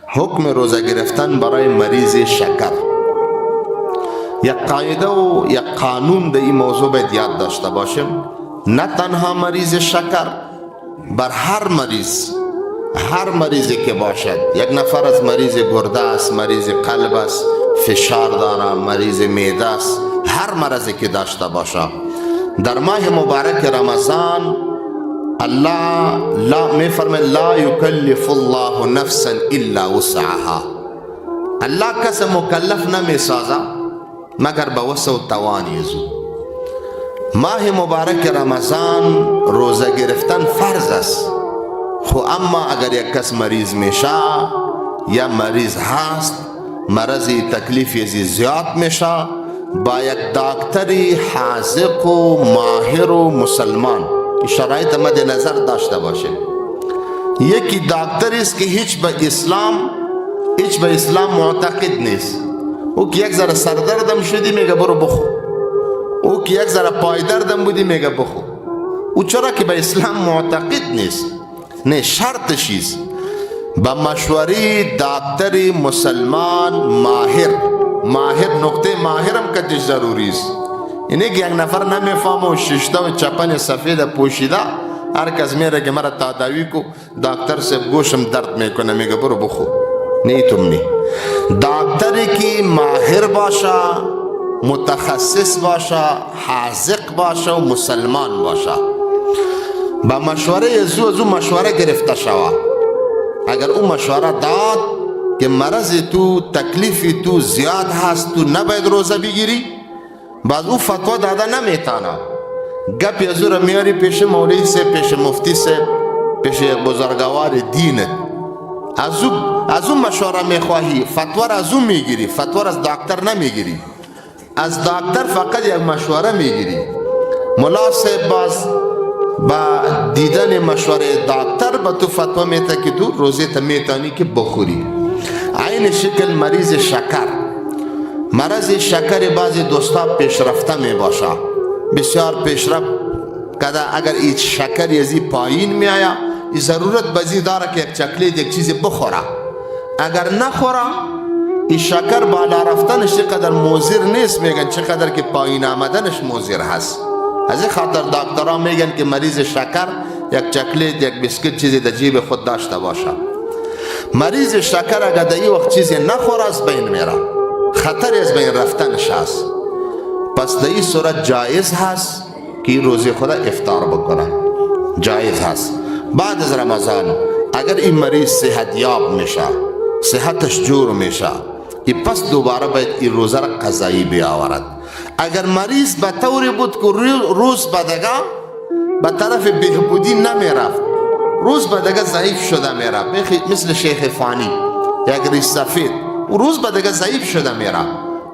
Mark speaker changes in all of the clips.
Speaker 1: حکم روزه گرفتن برای مریض شکر. یک قاعده و یک قانون در این موضوع باید یاد داشته باشیم. نه تنها مریض شکر، بر هر مریضی که باشد، یک نفر از مریض گرده است، مریض قلب است، فشار داره، مریض معده است، هر مرضی که داشته باشه، در ماه مبارک رمضان الله می فرماید لا یکلف الله نفسا الا وسعها. الله کس مکلف نمی سازه مگر به وسع و توانی زو. ماه مبارک رمضان روزه گرفتن فرض است، خو اما اگر یک کس مریض میشه یا مریض هست، مرضی تکلیفی زیاد میشه، با یک دکتری حاذق و ماهر و مسلمان این شرایط مد نظر داشته باشه. یکی دکتری است که هیچ به اسلام معتقد نیست. او که یک ذره سردردم شدی میگه برو بخو، او که یک ذره پای دردم بودی میگه بخو. او چرا که به اسلام معتقد نیست. نه، شرطش است با مشوره دکتری مسلمان ماهر نقطه ماهرم کتش ضروری است. اینه که یک نفر نمیفهمه و ششته و چپن سفید پوشیده هر کس میره که مرا تداوی کو، دکتر صاحب گوشم درد میکنه میگه برو بخو. نه تم نه، دکتری که ماهر باشه، متخصص باشه، حاذق باشه و مسلمان باشه، با مشوره از او مشوره گرفته شود. اگر او مشوره داد که مرض تو تکلیف تو زیاد هست، تو نباید روزه بگیری، بعد او فتوا داده نمیتانه، گپی از او را میاری پیش مولوی سے، پیش مفتی سے، پیش بزرگوار دین، از او مشوره میخواهی، فتوا را از او میگیری، فتوا را از دکتر نمیگیری. از دکتر فقط یک مشوره میگیری. مناسب باز با دیدن مشوره دکتر با تو فتوا میده که تو روزه تا میتانی که بخوری. عین شکل مریض شکر بعضی دوستا پیشرفته می باشه، بسیار پیشرفت کده. اگر این شکر یزی پایین می آیا، این ضرورت بزی داره که یک چکلیت یک چیزی بخوره. اگر نخوره این شکر بالا رفتنش چقدر موزیر نیست، میگن چقدر که پایین آمدنش موزیر هست. از این خاطر دکترها میگن که مریض شکر یک چکلیت یک بسکیت چیزی در جیب خود داشته باشه. مریض شکر اگر در این وقت چیزی نخوره از بین میره، خطر از بین رفتنش هست. پس در این صورت جایز هست که روزی خود افطار بکنه، جایز هست. بعد از رمضان اگر این مریض صحت یاب میشه، صحتش جور میشه، پس دوباره باید این روزه را قضایی بیاورد. اگر مریض به طوری بود که روز بدگه به طرف بهبودی نمیرفت، روز بدگه ضعیف شده میرفت، مثل شیخ فانی یک ریش سفید، روز بدگه ضعیف شده میرفت،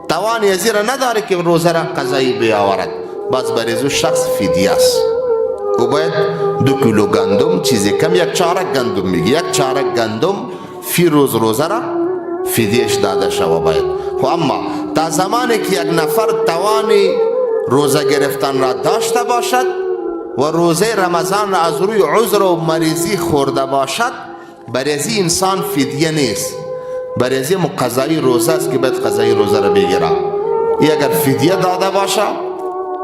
Speaker 1: توانی ازی را نداره که روزه را قضایی بیاورد، باز بریزو شخص فدیه است. او باید 2 کیلو گندم، چیزی کم یک چارک گندم میگی، یک چارک گندم فی روز روزه را فدیهش داده شود باید. خب اما تا زمانی که یک نفر توانی روزه گرفتن را داشته باشد و روزه رمضان را از روی عذر و مریضی خورده باشد، برای انسان فدیه نیست، برای قضایی روزه است که باید قضایی روزه را بگیره. ای اگر فدیه داده باشه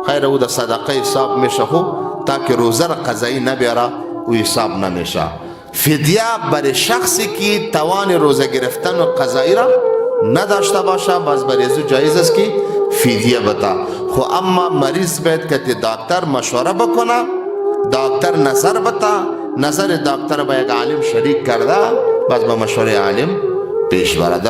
Speaker 1: خیر، او در صدقه حساب میشه، خوب تا که روزه را قضایی نبیاره او حساب نمیشه. فدیه برای شخصی که توان روزه گرفتن و قضایی را نداشته باشه، باز برای او جایز است که فدیه بده. خو اما مریض باید که دکتر مشوره بکنه، دکتر نظر بده، نظر دکتر با یک عالم شریک کرده، باز با مشوره عالم پیش برده.